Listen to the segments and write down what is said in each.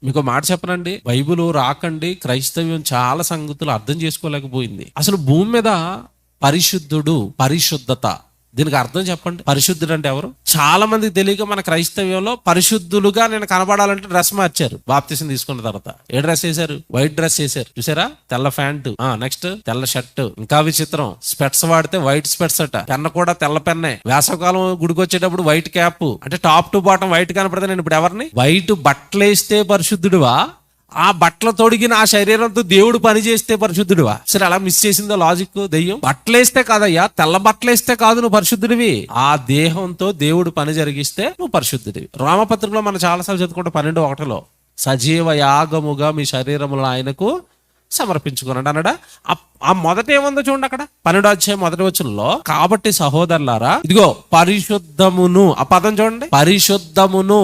మీకు మాట చెప్పనండి, బైబిల్ రాకండి క్రైస్తవ్యం చాలా సంగతులు అర్థం చేసుకోలేకపోయింది. అసలు భూమి మీద పరిశుద్ధుడు, పరిశుద్ధత, దీనికి అర్థం చెప్పండి. పరిశుద్ధుడు అంటే ఎవరు? చాలా మందికి తెలియక మన క్రైస్తవ్యంలో పరిశుద్ధులుగా నేను కనబడాలంటే డ్రెస్ మార్చారు. బాప్తిసం తీసుకున్న తర్వాత ఏ డ్రెస్ వేశారు? వైట్ డ్రెస్ వేశారు. చూసారా? తెల్ల ప్యాంటు, నెక్స్ట్ తెల్ల షర్ట్. ఇంకా విచిత్రం, స్పెట్స్ వాడితే వైట్ స్పెట్స్ అట. పెన్న కూడా తెల్ల పెన్నే. వేసవకాలం గుడికి వచ్చేటప్పుడు వైట్ క్యాప్, అంటే టాప్ టు బాటం వైట్ కనపడితే నేను ఇప్పుడు ఎవరిని? వైట్ బట్టలేస్తే పరిశుద్ధుడువా? ఆ బట్టలు తొడిగిన ఆ శరీరంతో దేవుడు పని చేస్తే పరిశుద్ధుడివా? సరే, అలా మిస్ చేసిందో లాజిక్ దెయ్యం. బట్టలేస్తే కాదయ్యా, తెల్ల బట్టలేస్తే కాదు నువ్వు పరిశుద్ధుడివి. ఆ దేహంతో దేవుడు పని జరిగిస్తే నువ్వు పరిశుద్ధుడివి. రామపత్రికలో మనం చాలాసార్లు చదువుకుంటాం 12:1 సజీవ యాగముగా మీ శరీరములను ఆయనకు సమర్పించుకున్నాడు అన్నాడా. ఆ మొదట ఏముందో చూడండి అక్కడ 12వ కాబట్టి సహోదరులారా, ఇదిగో పరిశుద్ధమును, ఆ పదం చూడండి, పరిశుద్ధమును.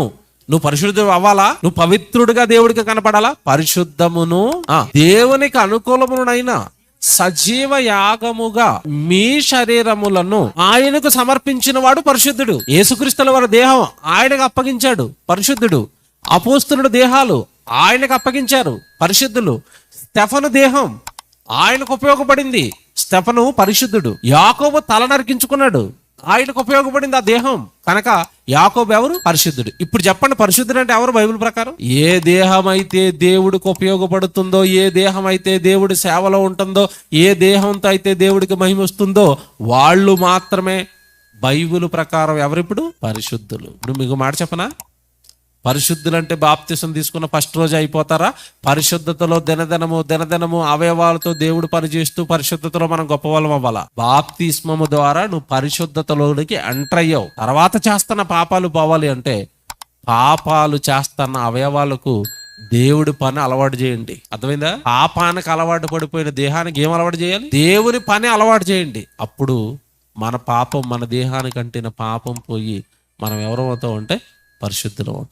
నువ్వు పరిశుద్ధుడు అవ్వాలా? నువ్వు పవిత్రుడిగా దేవుడికి కనపడాలా? పరిశుద్ధమును, దేవునికి అనుకూలమునైనా సజీవ యాగముగా మీ శరీరములను ఆయనకు సమర్పించిన వాడు పరిశుద్ధుడు. యేసుక్రీస్తుల వారి దేహం ఆయనకు అప్పగించాడు, పరిశుద్ధుడు. అపోస్తలుడు దేహాలు ఆయనకు అప్పగించారు, పరిశుద్ధులు. స్టెఫను దేహం ఆయనకు ఉపయోగపడింది, స్టెఫను పరిశుద్ధుడు. యాకోబు తల నరికించుకున్నాడు, ఆయనకు ఉపయోగపడింది ఆ దేహం, కనుక యాకోబు ఎవరు? పరిశుద్ధుడు. ఇప్పుడు చెప్పండి, పరిశుద్ధుడు అంటే ఎవరు బైబిల్ ప్రకారం? ఏ దేహం అయితే దేవుడికి ఉపయోగపడుతుందో, ఏ దేహం అయితే దేవుడి సేవలో ఉంటుందో, ఏ దేహంతో అయితే దేవుడికి మహిమ వస్తుందో వాళ్ళు మాత్రమే బైబిల్ ప్రకారం ఎవరిప్పుడు? పరిశుద్ధులు. ఇప్పుడు మీకు మాట చెప్పనా, పరిశుద్ధులంటే బాప్తిసం తీసుకున్న ఫస్ట్ రోజు అయిపోతారా? పరిశుద్ధతలో దినదినము అవయవాలతో దేవుడు పనిచేస్తూ పరిశుద్ధతలో మనం గొప్పవాళ్ళం అవ్వాలా? బాప్తిస్మము ద్వారా నువ్వు పరిశుద్ధతలోనికి ఎంటర్ అయ్యావు. తర్వాత చేస్తున్న పాపాలు పోవాలి అంటే పాపాలు చేస్తున్న అవయవాలకు దేవుడి పని అలవాటు చేయండి. అర్థమైందా? పాపానికి అలవాటు పడిపోయిన దేహానికి ఏం అలవాటు చేయాలి? దేవుని పని అలవాటు చేయండి. అప్పుడు మన పాపం, మన దేహానికి అంటిన పాపం పోయి మనం ఎవరమవుతాం అంటే పరిశుద్ధులం.